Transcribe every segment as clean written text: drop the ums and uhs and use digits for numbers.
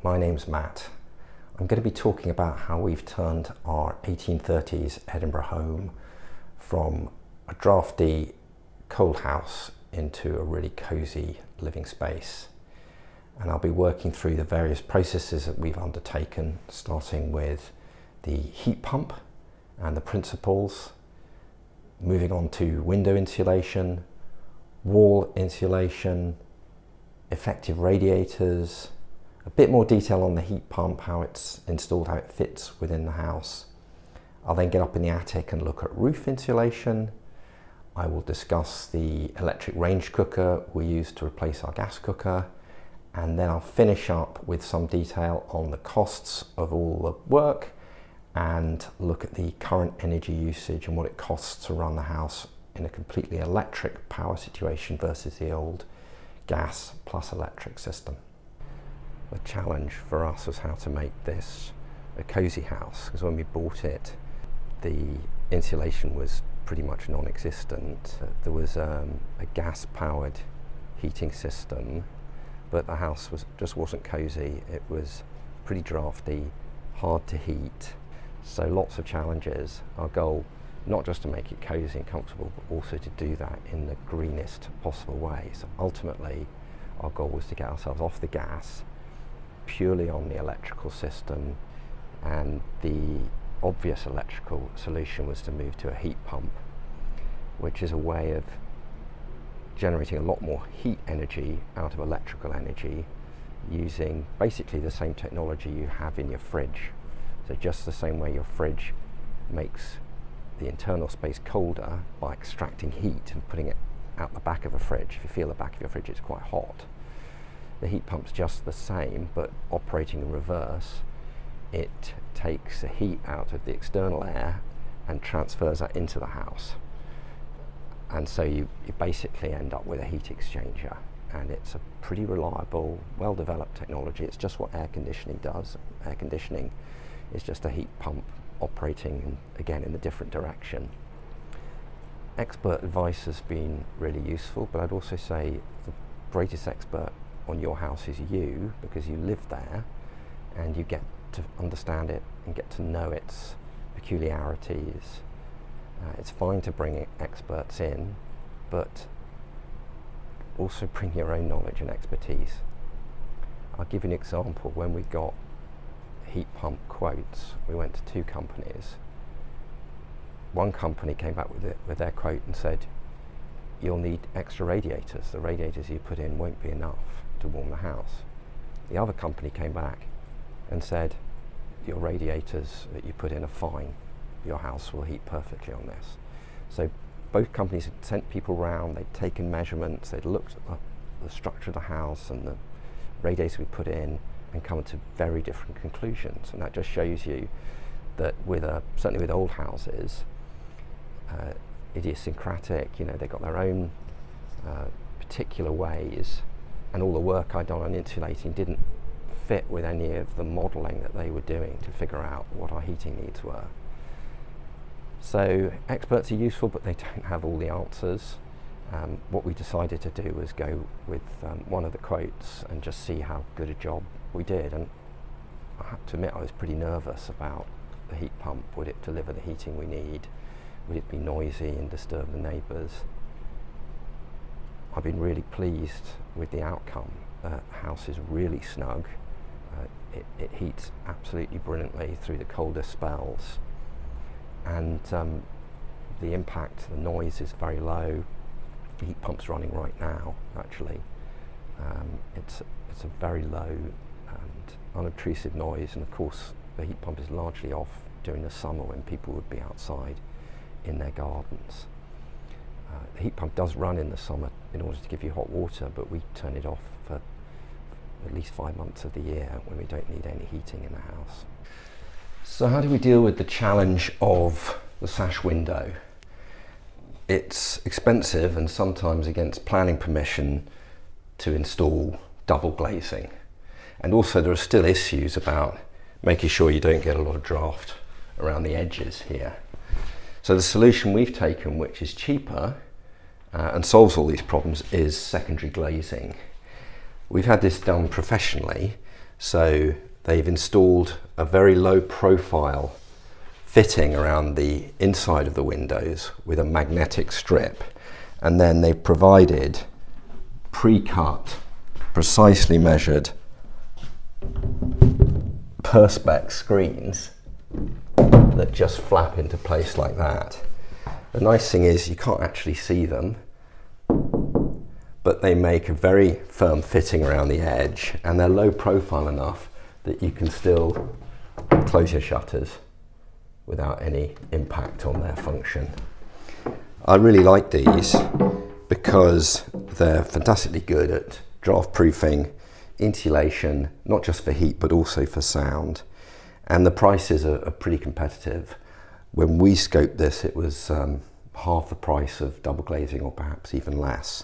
my name's Matt. I'm going to be talking about how we've turned our 1830s Edinburgh home from a drafty cold house into a really cosy living space. And I'll be working through the various processes that we've undertaken, starting with the heat pump and the principles, moving on to window insulation, wall insulation, effective radiators, a bit more detail on the heat pump, how it's installed, how it fits within the house. I'll then get up in the attic and look at roof insulation. I will discuss the electric range cooker we use to replace our gas cooker. And then I'll finish up with some detail on the costs of all the work and look at the current energy usage and what it costs to run the house in a completely electric power situation versus the old gas plus electric system. The challenge for us was how to make this a cosy house, because when we bought it, the insulation was pretty much non-existent. There was a gas-powered heating system, but the house just wasn't cosy. It was pretty drafty, hard to heat, so lots of challenges. Our goal, not just to make it cosy and comfortable, but also to do that in the greenest possible way. So ultimately, our goal was to get ourselves off the gas, purely on the electrical system, and the obvious electrical solution was to move to a heat pump, which is a way of generating a lot more heat energy out of electrical energy using basically the same technology you have in your fridge. So just the same way your fridge makes the internal space colder by extracting heat and putting it out the back of a fridge. If you feel the back of your fridge, it's quite hot. The heat pump's just the same, but operating in reverse. It takes the heat out of the external air and transfers that into the house. And so you basically end up with a heat exchanger, and it's a pretty reliable, well-developed technology. It's just what air conditioning does. Air conditioning is just a heat pump operating, again, in a different direction. Expert advice has been really useful, but I'd also say the greatest expert on your house is you, because you live there and you get to understand it and get to know its peculiarities. It's fine to bring experts in, but also bring your own knowledge and expertise. I'll give you an example. When we got heat pump quotes, we went to two companies. One company came back with their quote and said, you'll need extra radiators. The radiators you put in won't be enough to warm the house. The other company came back and said, your radiators that you put in are fine. Your house will heat perfectly on this. So both companies had sent people around, they'd taken measurements, they'd looked at the structure of the house and the radiators we put in and come to very different conclusions. And that just shows you that certainly with old houses, idiosyncratic, they've got their own particular ways, and all the work I'd done on insulating didn't fit with any of the modelling that they were doing to figure out what our heating needs were. So experts are useful, but they don't have all the answers. What we decided to do was go with one of the quotes and just see how good a job we did. And I have to admit, I was pretty nervous about the heat pump. Would it deliver the heating we need? Would it be noisy and disturb the neighbours? I've been really pleased with the outcome. The house is really snug. It heats absolutely brilliantly through the coldest spells. And the impact, the noise is very low. The heat pump's running right now, actually. It's a very low and unobtrusive noise, and of course the heat pump is largely off during the summer when people would be outside in their gardens. The heat pump does run in the summer in order to give you hot water, but we turn it off for at least 5 months of the year when we don't need any heating in the house. So how do we deal with the challenge of the sash window? It's expensive and sometimes against planning permission to install double glazing. And also there are still issues about making sure you don't get a lot of draft around the edges here. So the solution we've taken, which is cheaper and solves all these problems, is secondary glazing. We've had this done professionally, So they've installed a very low profile fitting around the inside of the windows with a magnetic strip, and then they've provided pre-cut, precisely measured perspex screens that just flap into place like that. The nice thing is you can't actually see them, but they make a very firm fitting around the edge, and they're low profile enough that you can still close your shutters without any impact on their function. I really like these because they're fantastically good at draft proofing, insulation, not just for heat but also for sound, and the prices are pretty competitive. When we scoped this, it was half the price of double glazing, or perhaps even less.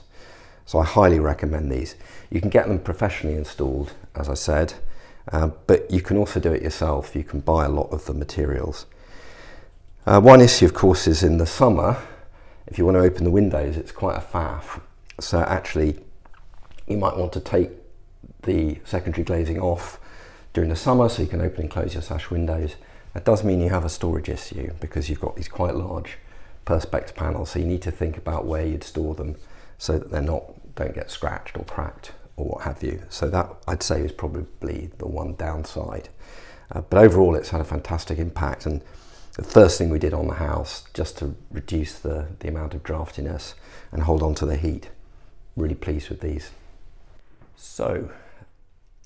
So I highly recommend these. You can get them professionally installed, as I said, but you can also do it yourself. You can buy a lot of the materials. One issue, of course, is in the summer, if you want to open the windows, it's quite a faff. So actually, you might want to take the secondary glazing off during the summer so you can open and close your sash windows. That does mean you have a storage issue because you've got these quite large perspex panels, so you need to think about where you'd store them so that don't get scratched or cracked or what have you. So that, I'd say, is probably the one downside. But overall, it's had a fantastic impact, and the first thing we did on the house, just to reduce the amount of draftiness and hold on to the heat. Really pleased with these. So,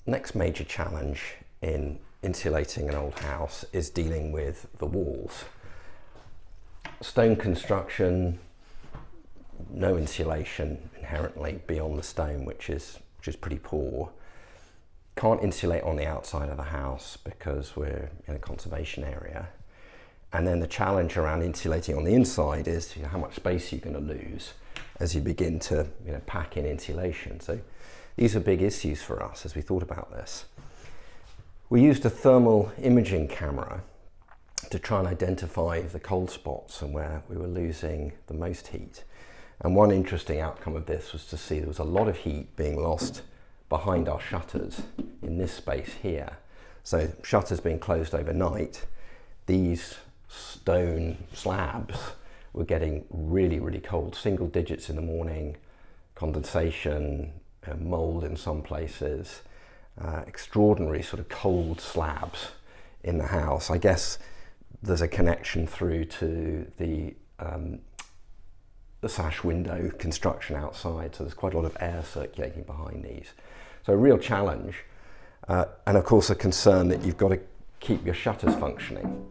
next major challenge in insulating an old house is dealing with the walls. Stone construction, no insulation inherently beyond the stone, which is pretty poor. Can't insulate on the outside of the house because we're in a conservation area. And then the challenge around insulating on the inside is how much space you're going to lose as you begin to pack in insulation. So these are big issues for us as we thought about this. We used a thermal imaging camera to try and identify the cold spots and where we were losing the most heat. And one interesting outcome of this was to see there was a lot of heat being lost behind our shutters in this space here. So shutters being closed overnight, these stone slabs were getting really, really cold, single digits in the morning, condensation, mold in some places, extraordinary sort of cold slabs in the house. I guess there's a connection through to the sash window construction outside, so there's quite a lot of air circulating behind these. So a real challenge, and of course a concern that you've got to keep your shutters functioning.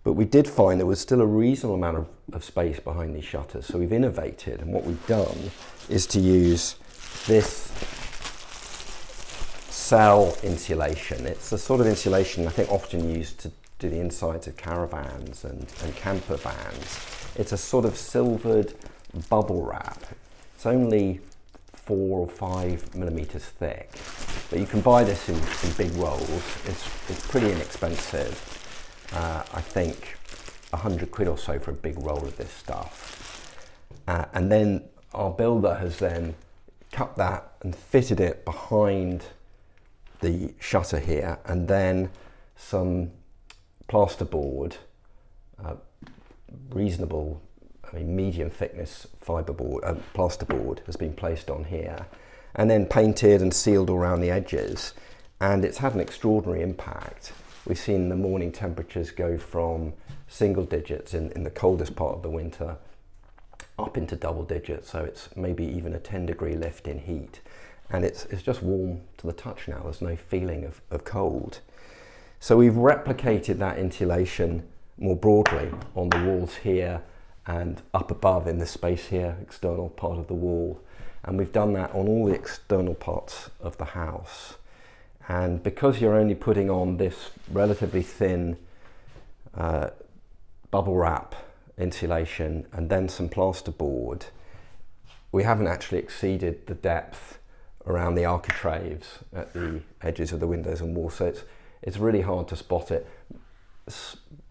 But we did find there was still a reasonable amount of space behind these shutters, so we've innovated, and what we've done is to use this cell insulation. It's the sort of insulation I think often used to do the insides of caravans and camper vans. It's a sort of silvered bubble wrap. It's only 4 or 5 millimeters thick, but you can buy this in big rolls. It's pretty inexpensive. I think 100 quid or so for a big roll of this stuff. And then our builder has then cut that and fitted it behind the shutter here, and then some plasterboard, reasonable, medium thickness fiberboard, plasterboard has been placed on here, and then painted and sealed around the edges, and it's had an extraordinary impact. We've seen the morning temperatures go from single digits in the coldest part of the winter up into double digits, so it's maybe even a 10-degree lift in heat, and it's just warm to the touch now. There's no feeling of cold. So we've replicated that insulation more broadly on the walls here and up above in this space here, external part of the wall, and we've done that on all the external parts of the house. And because you're only putting on this relatively thin bubble wrap insulation and then some plasterboard, we haven't actually exceeded the depth around the architraves at the edges of the windows and walls, so it's really hard to spot it.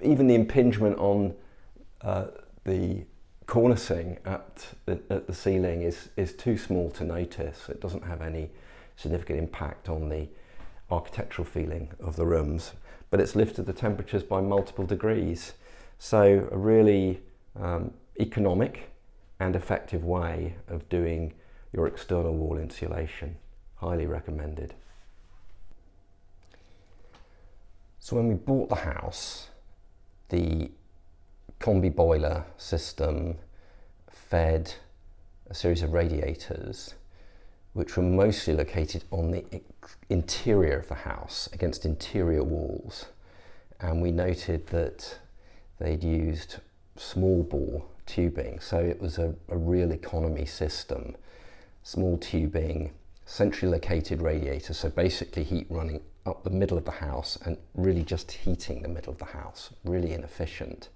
Even the impingement on the cornicing at the ceiling is too small to notice. It doesn't have any significant impact on the architectural feeling of the rooms, but it's lifted the temperatures by multiple degrees. So a really economic and effective way of doing your external wall insulation. Highly recommended. So when we bought the house, the combi boiler system fed a series of radiators which were mostly located on the interior of the house, against interior walls. And we noted that they'd used small bore tubing, so it was a real economy system. Small tubing, centrally located radiators, so basically heat running up the middle of the house and really just heating the middle of the house, really inefficient.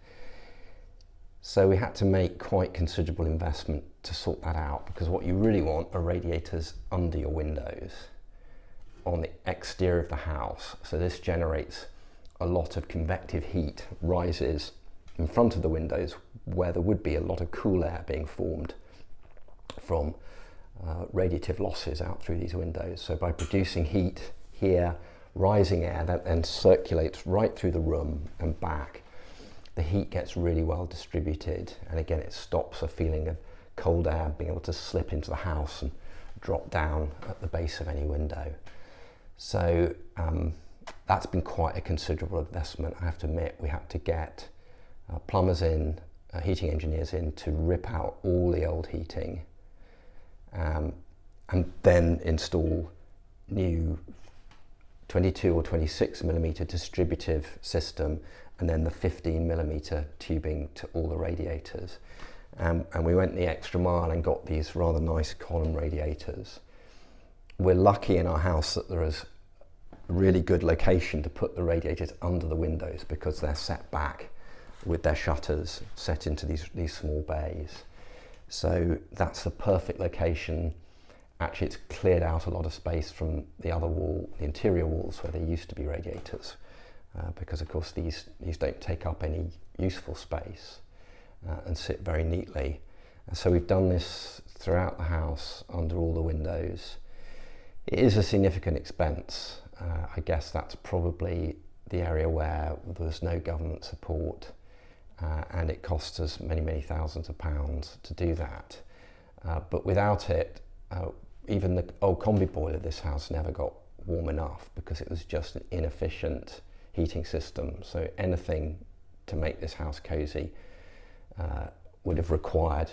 So we had to make quite considerable investment to sort that out, because what you really want are radiators under your windows on the exterior of the house. So this generates a lot of convective heat, rises in front of the windows where there would be a lot of cool air being formed from radiative losses out through these windows. So by producing heat here, rising air that then circulates right through the room and back, the heat gets really well distributed, and again it stops a feeling of cold air being able to slip into the house and drop down at the base of any window. So that's been quite a considerable investment. I have to admit, we had to get plumbers in, heating engineers in to rip out all the old heating and then install new 22 or 26 millimeter distributive system, and then the 15 millimeter tubing to all the radiators. And we went the extra mile and got these rather nice column radiators. We're lucky in our house that there is a really good location to put the radiators under the windows, because they're set back with their shutters set into these small bays. So that's the perfect location. Actually, it's cleared out a lot of space from the other wall, the interior walls where there used to be radiators, because of course these don't take up any useful space and sit very neatly. And so we've done this throughout the house under all the windows. It is a significant expense. I guess that's probably the area where there's no government support, and it costs us many, many thousands of pounds to do that. But without it, even the old combi boiler, this house never got warm enough, because it was just an inefficient heating system. So anything to make this house cosy would have required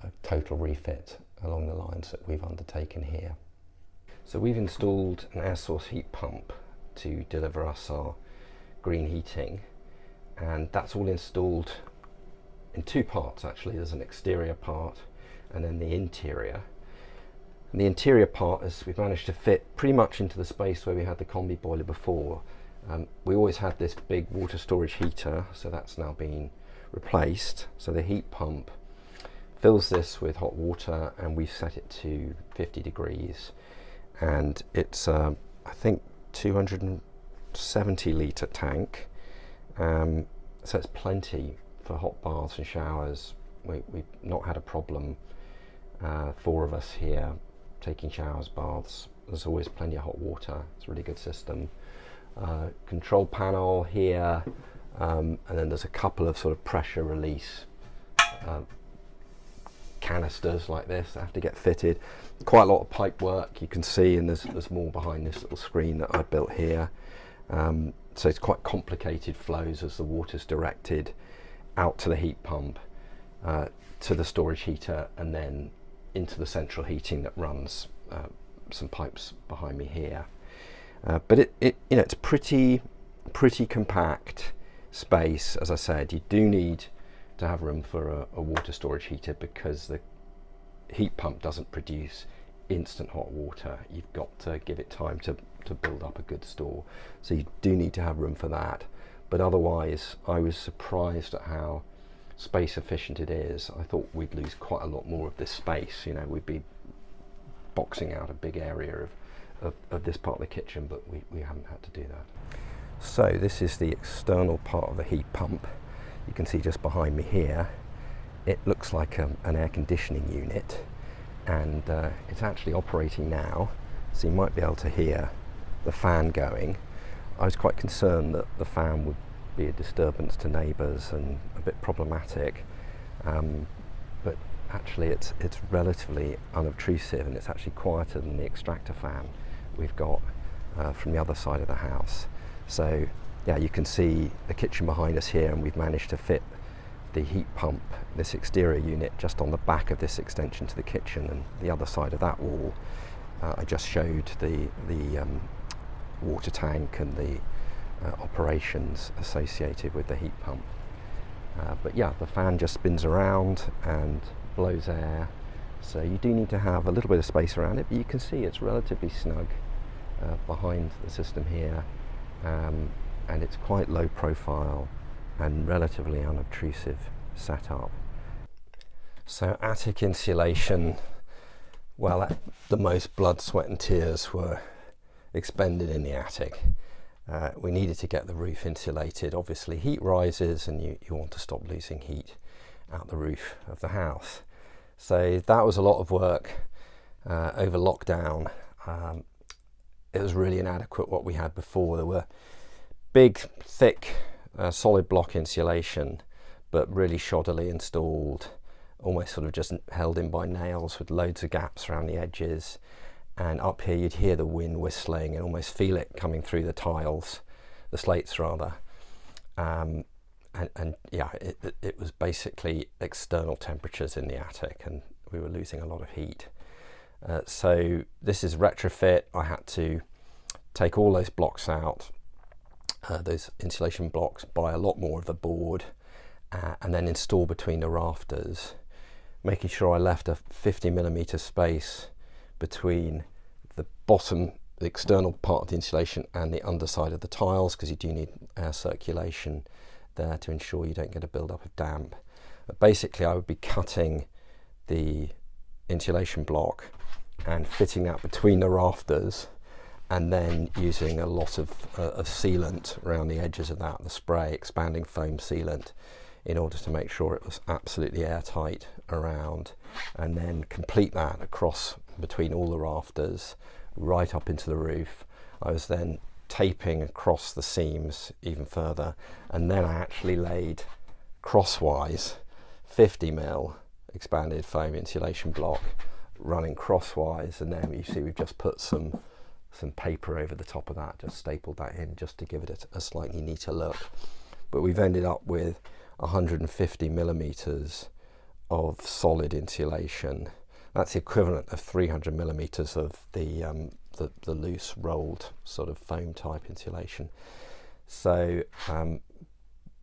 a total refit along the lines that we've undertaken here. So we've installed an air source heat pump to deliver us our green heating, and that's all installed in two parts actually. There's an exterior part and then the interior. And the interior part is we've managed to fit pretty much into the space where we had the combi boiler before. We always had this big water storage heater, so that's now been replaced. So the heat pump fills this with hot water, and we've set it to 50 degrees. And it's, I think, 270 litre tank. So it's plenty for hot baths and showers. We've not had a problem. 4 of us here taking showers, baths. There's always plenty of hot water. It's a really good system. Control panel here, and then there's a couple of sort of pressure release canisters like this that have to get fitted. Quite a lot of pipe work you can see, and there's more behind this little screen that I built here. So it's quite complicated flows as the water's directed out to the heat pump, to the storage heater, and then into the central heating that runs some pipes behind me here. But it's pretty compact space. As I said, you do need to have room for a water storage heater, because the heat pump doesn't produce instant hot water. You've got to give it time to build up a good store. So you do need to have room for that. But otherwise, I was surprised at how space efficient it is. I thought we'd lose quite a lot more of this space. You know, we'd be boxing out a big area of this part of the kitchen, but we haven't had to do that. So this is the external part of the heat pump. You can see just behind me here, it looks like an air conditioning unit, and it's actually operating now, so you might be able to hear the fan going, I was quite concerned that the fan would be a disturbance to neighbours and a bit problematic, but actually it's relatively unobtrusive, and it's actually quieter than the extractor fan we've got from the other side of the house. So yeah, you can see the kitchen behind us here, and we've managed to fit the heat pump, this exterior unit, just on the back of this extension to the kitchen, and the other side of that wall I just showed the water tank and the operations associated with the heat pump. But yeah, the fan just spins around and blows air, so you do need to have a little bit of space around it, but you can see it's relatively snug behind the system here, and it's quite low profile and relatively unobtrusive setup. So attic insulation, well, the most blood, sweat and tears were expended in the attic. We needed to get the roof insulated. Obviously heat rises, and you want to stop losing heat out the roof of the house. So that was a lot of work over lockdown. It was really inadequate what we had before. There were big, thick, solid block insulation, but really shoddily installed, almost sort of just held in by nails with loads of gaps around the edges. And up here you'd hear the wind whistling and almost feel it coming through the tiles, the slates rather. And yeah, it was basically external temperatures in the attic, and we were losing a lot of heat. So this is retrofit. I had to take all those blocks out, those insulation blocks, buy a lot more of the board, and then install between the rafters, making sure I left a 50mm space between the bottom, the external part of the insulation, and the underside of the tiles, because you do need air circulation there to ensure you don't get a build-up of damp. But basically I would be cutting the insulation block and fitting that between the rafters, and then using a lot of sealant around the edges of that, the spray expanding foam sealant, in order to make sure it was absolutely airtight around, and then complete that across between all the rafters right up into the roof. I was then taping across the seams even further, and then I actually laid crosswise 50mm expanded foam insulation block running crosswise, and then you see we've just put some paper over the top of that, just stapled that in just to give it a slightly neater look. But we've ended up with 150mm of solid insulation. That's the equivalent of 300mm of the loose rolled sort of foam type insulation. So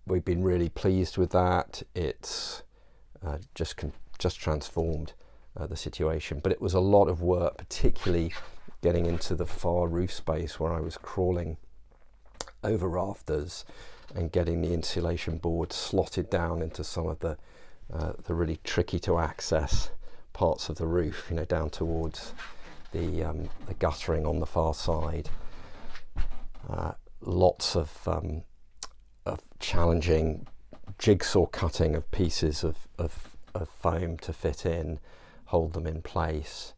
we've been really pleased with that. It's just transformed the situation, but it was a lot of work, particularly getting into the far roof space where I was crawling over rafters and getting the insulation board slotted down into some of the really tricky to access parts of the roof, you know, down towards the guttering on the far side. Lots of challenging jigsaw cutting of pieces of foam to fit in, hold them in place.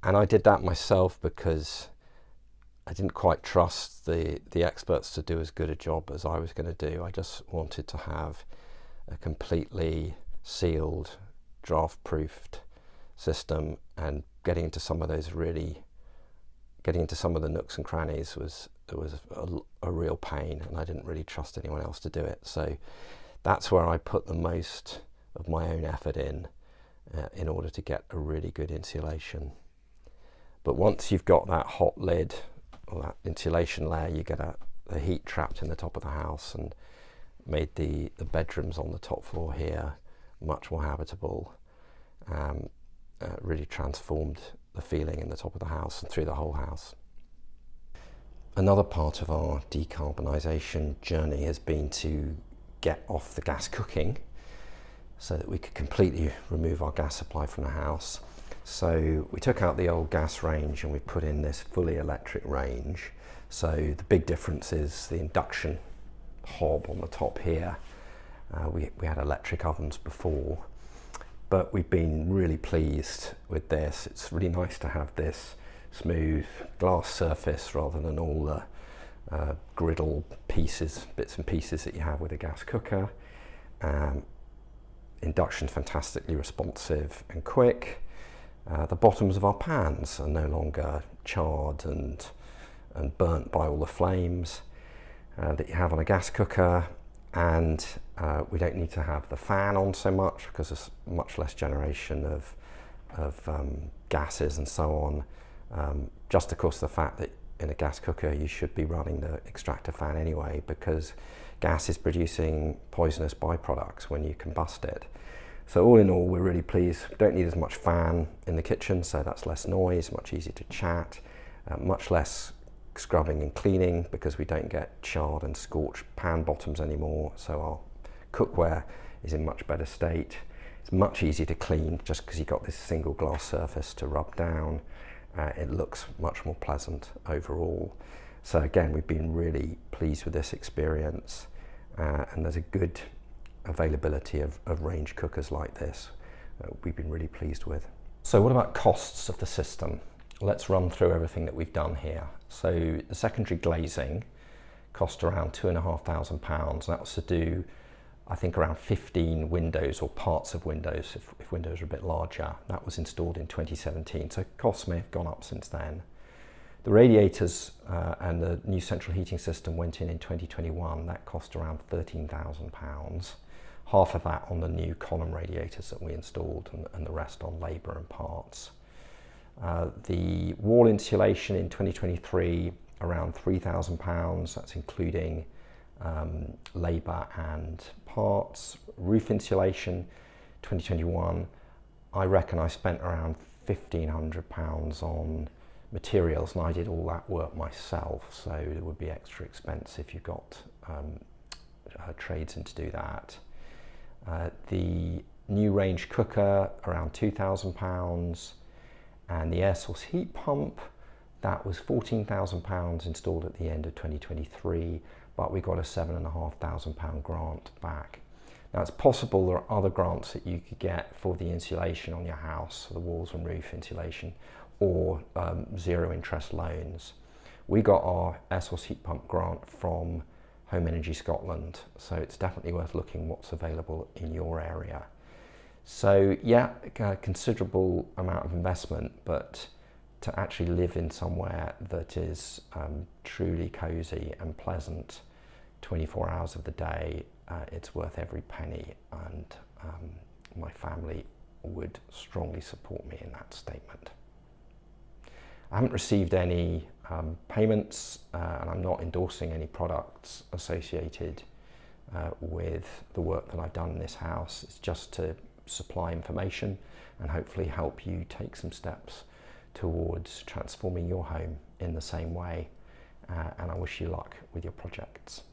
And I did that myself because I didn't quite trust the experts to do as good a job as I was going to do. I just wanted to have a completely sealed, draft-proofed system, and getting into some of the nooks and crannies was a real pain, and I didn't really trust anyone else to do it. So that's where I put the most of my own effort in order to get a really good insulation. But once you've got that hot lid or that insulation layer, you get the heat trapped in the top of the house, and made the bedrooms on the top floor here much more habitable. Really transformed the feeling in the top of the house and through the whole house. Another part of our decarbonisation journey has been to get off the gas cooking so that we could completely remove our gas supply from the house. So we took out the old gas range and we put in this fully electric range. So the big difference is the induction hob on the top here. We had electric ovens before, but we've been really pleased with this. It's really nice to have this smooth glass surface rather than all the griddle pieces, bits and pieces that you have with a gas cooker. Induction's fantastically responsive and quick. The bottoms of our pans are no longer charred and burnt by all the flames that you have on a gas cooker, and we don't need to have the fan on so much because there's much less generation of gases and so on. Just of course the fact that in a gas cooker you should be running the extractor fan anyway, because gas is producing poisonous byproducts when you combust it. So all in all, we're really pleased. We don't need as much fan in the kitchen, so that's less noise, much easier to chat, much less scrubbing and cleaning because we don't get charred and scorched pan bottoms anymore. So our cookware is in much better state. It's much easier to clean just because you've got this single glass surface to rub down. It looks much more pleasant overall. So again, we've been really pleased with this experience, and there's a good availability of range cookers like this. We've been really pleased with. So what about costs of the system? Let's run through everything that we've done here. So the secondary glazing cost around £2,500. That was to do, I think, around 15 windows or parts of windows, if windows are a bit larger. That was installed in 2017, so costs may have gone up since then. The radiators and the new central heating system went in 2021. That cost around £13,000. Half of that on the new column radiators that we installed, and the rest on labour and parts. The wall insulation in 2023, around £3,000. That's including labour and parts. Roof insulation, 2021, I reckon I spent around £1,500 on materials, and I did all that work myself, so it would be extra expense if you got trades in to do that. The new range cooker, around £2,000, and the air source heat pump, that was £14,000 installed at the end of 2023, but we got a £7,500 grant back. Now it's possible there are other grants that you could get for the insulation on your house, the walls and roof insulation, or zero interest loans. We got our air source heat pump grant from Home Energy Scotland, so it's definitely worth looking what's available in your area. So yeah, a considerable amount of investment, but to actually live in somewhere that is truly cosy and pleasant 24 hours of the day, it's worth every penny, and my family would strongly support me in that statement. I haven't received any payments, and I'm not endorsing any products associated with the work that I've done in this house. It's just to supply information and hopefully help you take some steps towards transforming your home in the same way, and I wish you luck with your projects.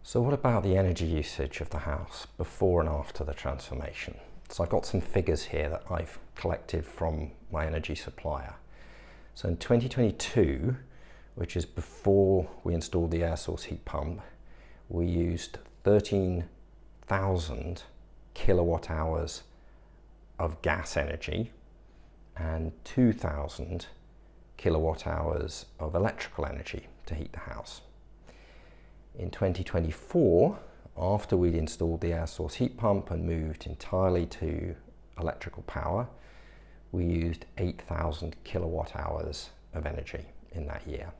So what about the energy usage of the house before and after the transformation? So I've got some figures here that I've collected from my energy supplier. So in 2022, which is before we installed the air source heat pump, we used 13,000 kilowatt hours of gas energy and 2,000 kilowatt hours of electrical energy to heat the house. In 2024, after we'd installed the air source heat pump and moved entirely to electrical power, we used 8,000 kilowatt hours of energy in that year.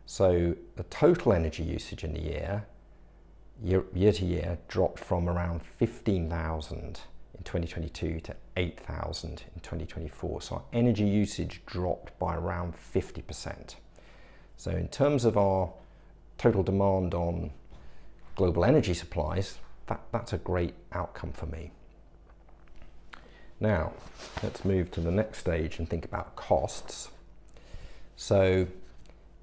So the total energy usage in the year to year dropped from around 15,000 in 2022 to 8,000 in 2024. So our energy usage dropped by around 50%. So in terms of our total demand on global energy supplies, that's a great outcome for me. Now, let's move to the next stage and think about costs. So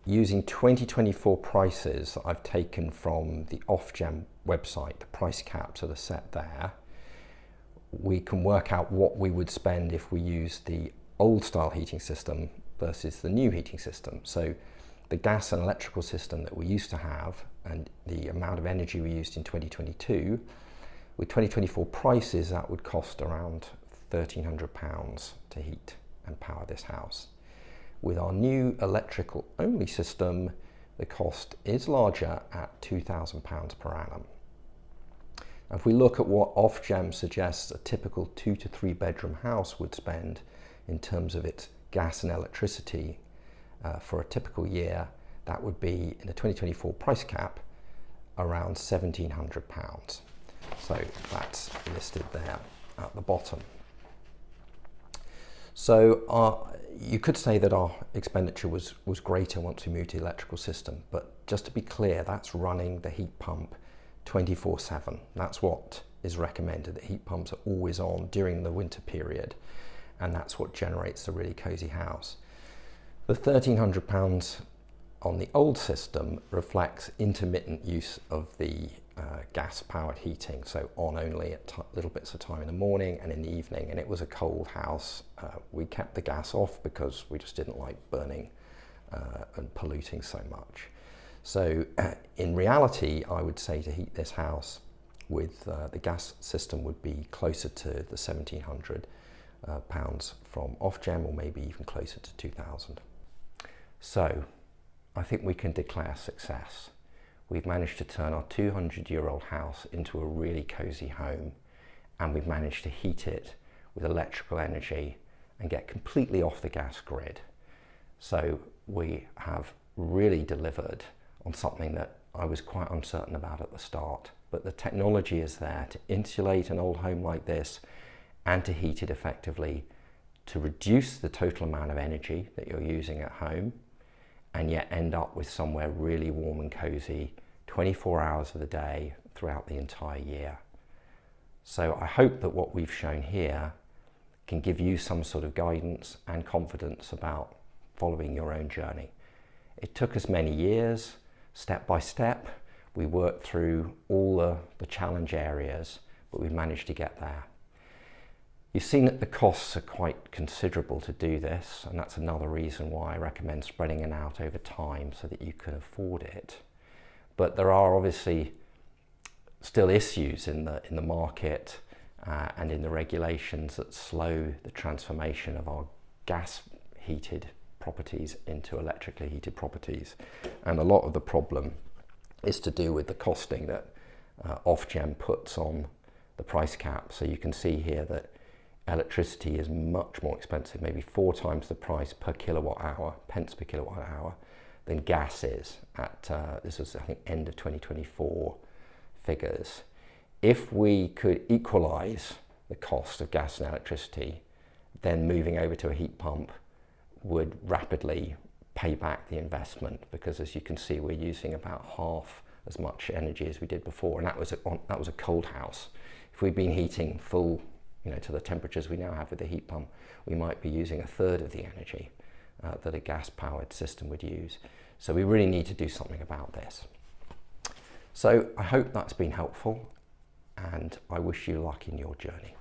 using 2024 prices that I've taken from the Ofgem website, the price caps that are set there, we can work out what we would spend if we used the old style heating system versus the new heating system. So the gas and electrical system that we used to have and the amount of energy we used in 2022, with 2024 prices, that would cost around £1,300 to heat and power this house. With our new electrical only system, the cost is larger at £2,000 per annum. Now, if we look at what Ofgem suggests a typical 2 to 3 bedroom house would spend in terms of its gas and electricity for a typical year, that would be, in the 2024 price cap, around £1,700. So that's listed there at the bottom. So you could say that our expenditure was greater once we moved to the electrical system, but just to be clear, that's running the heat pump 24/7. That's what is recommended. The heat pumps are always on during the winter period, and that's what generates a really cosy house. The £1,300 on the old system reflects intermittent use of the gas-powered heating, so on only at little bits of time in the morning and in the evening, and it was a cold house. We kept the gas off because we just didn't like burning and polluting so much. So in reality, I would say to heat this house with the gas system would be closer to the £1,700 from Ofgem, or maybe even closer to 2,000. So I think we can declare success. We've managed to turn our 200-year-old house into a really cosy home, and we've managed to heat it with electrical energy and get completely off the gas grid. So we have really delivered on something that I was quite uncertain about at the start, but the technology is there to insulate an old home like this and to heat it effectively, to reduce the total amount of energy that you're using at home, and yet end up with somewhere really warm and cozy 24 hours of the day throughout the entire year. So I hope that what we've shown here can give you some sort of guidance and confidence about following your own journey. It took us many years, step by step. We worked through all the challenge areas, but we've managed to get there. You've seen that the costs are quite considerable to do this, and that's another reason why I recommend spreading it out over time so that you can afford it. But there are obviously still issues in the market and in the regulations that slow the transformation of our gas heated properties into electrically heated properties. And a lot of the problem is to do with the costing that Ofgem puts on the price cap. So you can see here that electricity is much more expensive, maybe 4 times the price per kilowatt hour, pence per kilowatt hour, than gas is at, this was I think end of 2024 figures. If we could equalise the cost of gas and electricity, then moving over to a heat pump would rapidly pay back the investment, because as you can see, we're using about half as much energy as we did before, and that was a cold house. If we'd been heating full, to the temperatures we now have with the heat pump, we might be using 1/3 of the energy that a gas-powered system would use. So we really need to do something about this. So I hope that's been helpful, and I wish you luck in your journey.